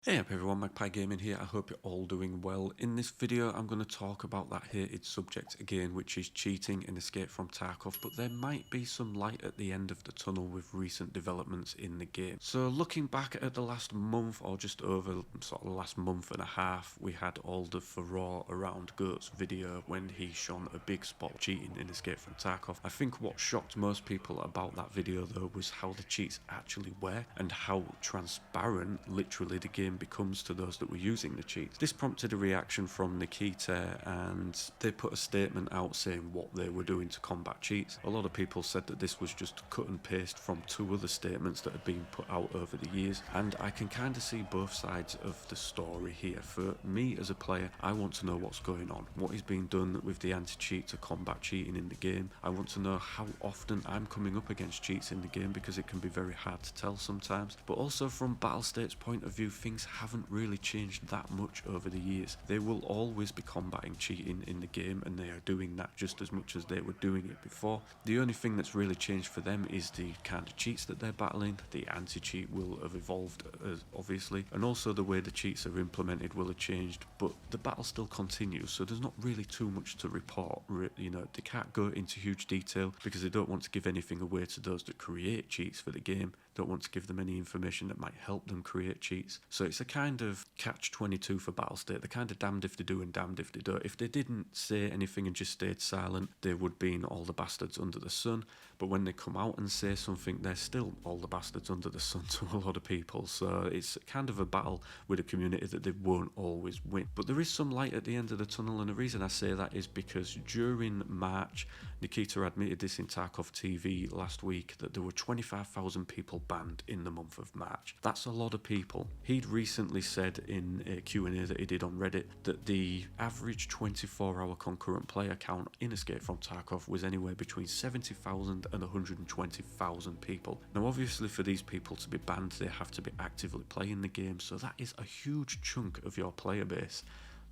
Hey up everyone, Magpie Gaming here. I hope you're all doing well. In this video I'm going to talk about that hated subject again, which is cheating in Escape from Tarkov, but there might be some light at the end of the tunnel with recent developments in the game. So looking back at the last month, or just over sort of the last month and a half, we had all the furore around Goat's video when he shone a big spot cheating in Escape from Tarkov. I think what shocked most people about that video though was how the cheats actually were and how transparent literally the game becomes to those that were using the cheats. This prompted a reaction from Nikita, and they put a statement out saying what they were doing to combat cheats. A lot of people said that this was just cut and paste from two other statements that had been put out over the years, and I can kind of see both sides of the story here. For me as a player, I want to know what's going on, what is being done with the anti-cheat to combat cheating in the game. I want to know how often I'm coming up against cheats in the game, because it can be very hard to tell sometimes. But also from Battlestate's point of view, things haven't really changed that much over the years. They will always be combating cheating in the game, and they are doing that just as much as they were doing it before. The only thing that's really changed for them is the kind of cheats that they're battling. The anti-cheat will have evolved, obviously, and also the way the cheats are implemented will have changed, but the battle still continues, so there's not really too much to report. You know, they can't go into huge detail because they don't want to give anything away to those that create cheats for the game. Don't want to give them any information that might help them create cheats. So it's a kind of catch-22 for Battlestate. They're kind of damned if they do and damned if they don't. If they didn't say anything and just stayed silent, they would be in all the bastards under the sun. But when they come out and say something, they're still all the bastards under the sun to a lot of people. So it's kind of a battle with a community that they won't always win. But there is some light at the end of the tunnel, and the reason I say that is because during March, Nikita admitted this in Tarkov TV last week, that there were 25,000 people banned in the month of March. That's a lot of people. He'd recently said in a Q&A that he did on Reddit that the average 24-hour concurrent player count in Escape from Tarkov was anywhere between 70,000 and 120,000 people. Now obviously for these people to be banned, they have to be actively playing the game, so that is a huge chunk of your player base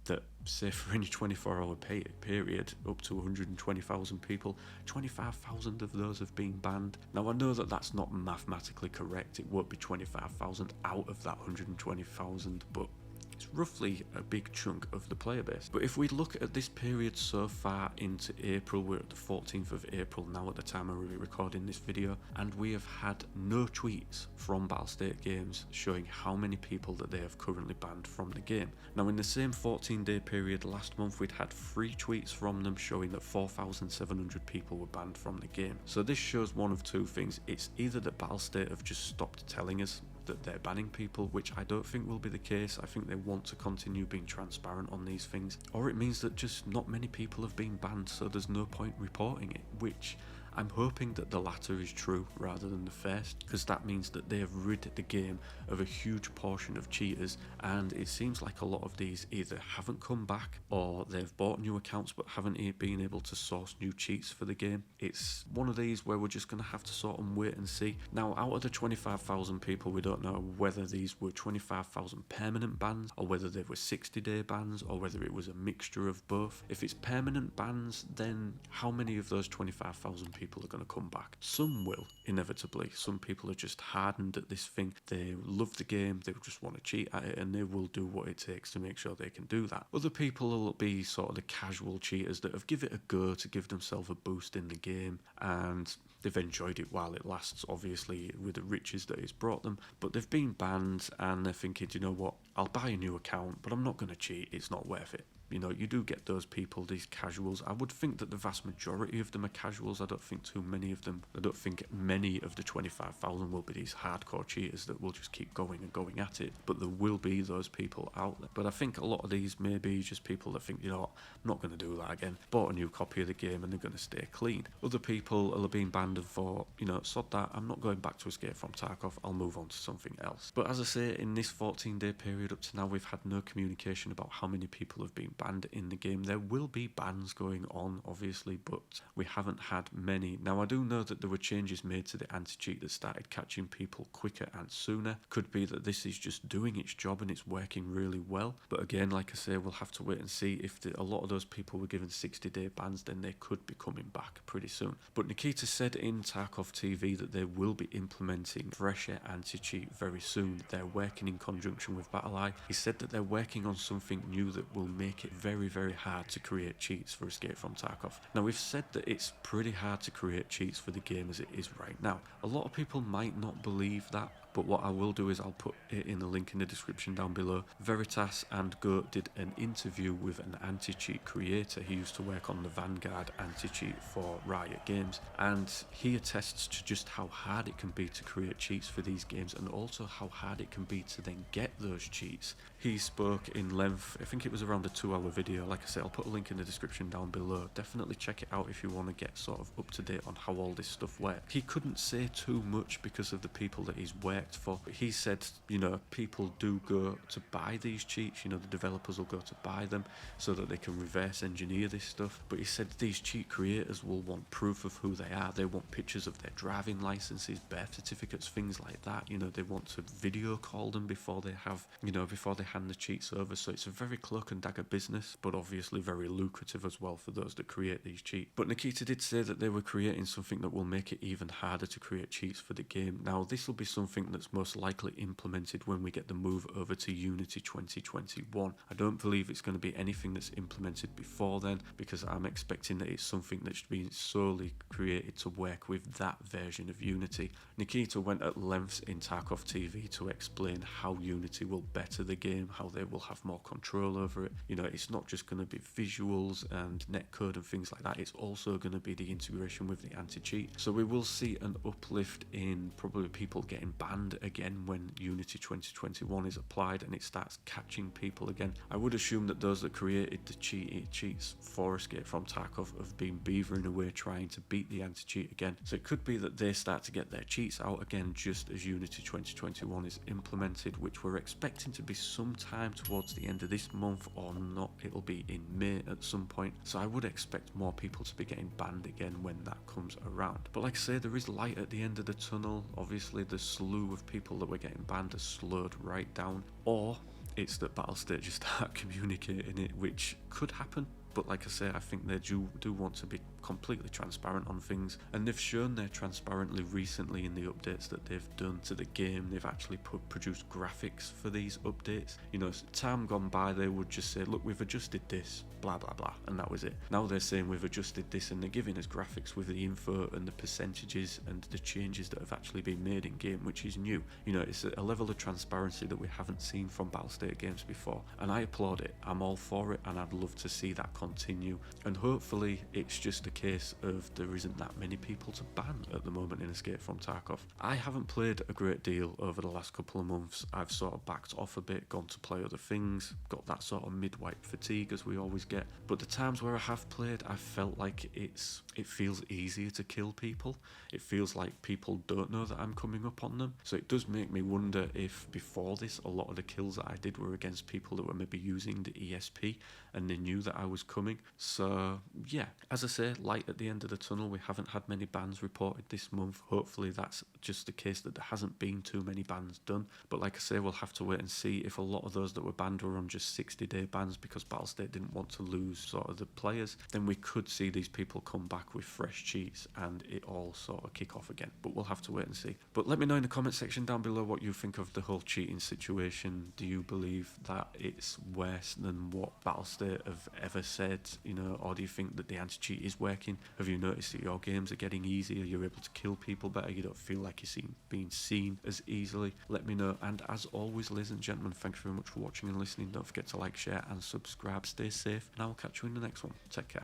that, say for any 24-hour period, up to 120,000 people, 25,000 of those have been banned. Now I know that that's not mathematically correct, it won't be 25,000 out of that 120,000, but it's roughly a big chunk of the player base. But if we look at this period so far into April, we're at the 14th of April now at the time of recording this video, and we have had no tweets from Battlestate Games showing how many people that they have currently banned from the game. Now in the same 14-day period last month, we'd had 3 tweets from them showing that 4,700 people were banned from the game. So this shows one of two things. It's either that Battlestate have just stopped telling us that they're banning people, which I don't think will be the case. I think they want to continue being transparent on these things, or it means that just not many people have been banned, so there's no point reporting it, which I'm hoping that the latter is true rather than the first, because that means that they have rid the game of a huge portion of cheaters, and it seems like a lot of these either haven't come back or they've bought new accounts but haven't been able to source new cheats for the game. It's one of these where we're just going to have to sort of wait and see. Now out of the 25,000 people, we don't know whether these were 25,000 permanent bans or whether they were 60-day bans or whether it was a mixture of both. If it's permanent bans, then how many of those 25,000 people are going to come back? Some will, inevitably. Some people are just hardened at this thing. They love the game, they just want to cheat at it, and they will do what it takes to make sure they can do that. Other people will be sort of the casual cheaters that have given it a go to give themselves a boost in the game, and they've enjoyed it while it lasts, obviously, with the riches that it's brought them, but they've been banned and they're thinking, you know what, I'll buy a new account, but I'm not going to cheat, it's not worth it. You know, you do get those people, these casuals. I would think that the vast majority of them are casuals. I don't think too many of them. I don't think many of the 25,000 will be these hardcore cheaters that will just keep going and going at it. But there will be those people out there. But I think a lot of these may be just people that think, you know what, I'm not going to do that again. Bought a new copy of the game and they're going to stay clean. Other people are being banned and thought, you know, sod that, I'm not going back to Escape from Tarkov, I'll move on to something else. But as I say, in this 14-day period up to now, we've had no communication about how many people have been banned in the game. There will be bans going on, obviously, but we haven't had many. Now, I do know that there were changes made to the anti-cheat that started catching people quicker and sooner. Could be that this is just doing its job and it's working really well. But again, like I say, we'll have to wait and see. If a lot of those people were given 60-day bans, then they could be coming back pretty soon. But Nikita said in TARKOV TV that they will be implementing fresher anti-cheat very soon. They're working in conjunction with Battlestate. He said that they're working on something new that will make it very, very hard to create cheats for Escape from Tarkov. Now, we've said that it's pretty hard to create cheats for the game as it is right now. A lot of people might not believe that, but what I will do is I'll put it in the link in the description down below. Veritas and Goat did an interview with an anti-cheat creator. He used to work on the Vanguard anti-cheat for Riot Games, and he attests to just how hard it can be to create cheats for these games, and also how hard it can be to then get those cheats. He spoke in length. I think it was around a 2-hour video. Like I said, I'll put a link in the description down below. Definitely check it out if you want to get sort of up to date on how all this stuff works. He couldn't say too much because of the people that he's worked for. He said, you know, people do go to buy these cheats, you know, the developers will go to buy them so that they can reverse engineer this stuff. But he said these cheat creators will want proof of who they are. They want pictures of their driving licenses, birth certificates, things like that. You know, they want to video call them before they have, you know, before they hand the cheats over. So it's a very cloak and dagger business, but obviously very lucrative as well for those that create these cheats. But Nikita did say that they were creating something that will make it even harder to create cheats for the game. Now, this will be something that's most likely implemented when we get the move over to Unity 2021. I don't believe it's going to be anything that's implemented before then, because I'm expecting that it's something that's been solely created to work with that version of Unity. Nikita went at lengths in TARKOV TV to explain how Unity will better the game, how they will have more control over it. You know, it's not just going to be visuals and netcode and things like that, it's also going to be the integration with the anti-cheat. So we will see an uplift in probably people getting banned again when Unity 2021 is applied and it starts catching people again. I would assume that those that created the cheats for Escape from Tarkov have been beavering away trying to beat the anti-cheat again. So it could be that they start to get their cheats out again just as Unity 2021 is implemented, which we're expecting to be sometime towards the end of this month, or not, it'll be in May at some point. So I would expect more people to be getting banned again when that comes around. But like I say, there is light at the end of the tunnel. Obviously the slew of people that were getting banned has slowed right down, or it's that Battlestate just start communicating it, which could happen. But like I say, I think they do want to be completely transparent on things, and they've shown they're transparently recently in the updates that they've done to the game. They've actually produced graphics for these updates. You know, time gone by they would just say, look, we've adjusted this, blah blah blah, and that was it. Now they're saying we've adjusted this, and they're giving us graphics with the info and the percentages and the changes that have actually been made in game, which is new. You know, it's a level of transparency that we haven't seen from Battlestate games before, and I applaud it. I'm all for it, and I'd love to see that continue. And hopefully it's just a case of there isn't that many people to ban at the moment in Escape from Tarkov. I haven't played a great deal over the last couple of months. I've sort of backed off a bit, gone to play other things, got that sort of mid-wipe fatigue as we always get. But the times where I have played, I felt like it feels easier to kill people. It feels like people don't know that I'm coming up on them. So it does make me wonder if before this, a lot of the kills that I did were against people that were maybe using the ESP and they knew that I was coming. So yeah, as I say, light at the end of the tunnel. We haven't had many bans reported this month. Hopefully that's just the case, that there hasn't been too many bans done. But like I say, we'll have to wait and see. If a lot of those that were banned were on just 60-day bans because Battlestate didn't want to lose sort of the players, then we could see these people come back with fresh cheats and it all sort of kick off again. But we'll have to wait and see. But let me know in the comment section down below what you think of the whole cheating situation. Do you believe that it's worse than what Battlestate have ever said, you know, or do you think that the anti-cheat is working? Have you noticed that your games are getting easier, you're able to kill people better, you don't feel like you're being seen as easily? Let me know. And as always, ladies and gentlemen, thanks very much for watching and listening. Don't forget to like, share and subscribe. Stay safe, and I will catch you in the next one. Take care.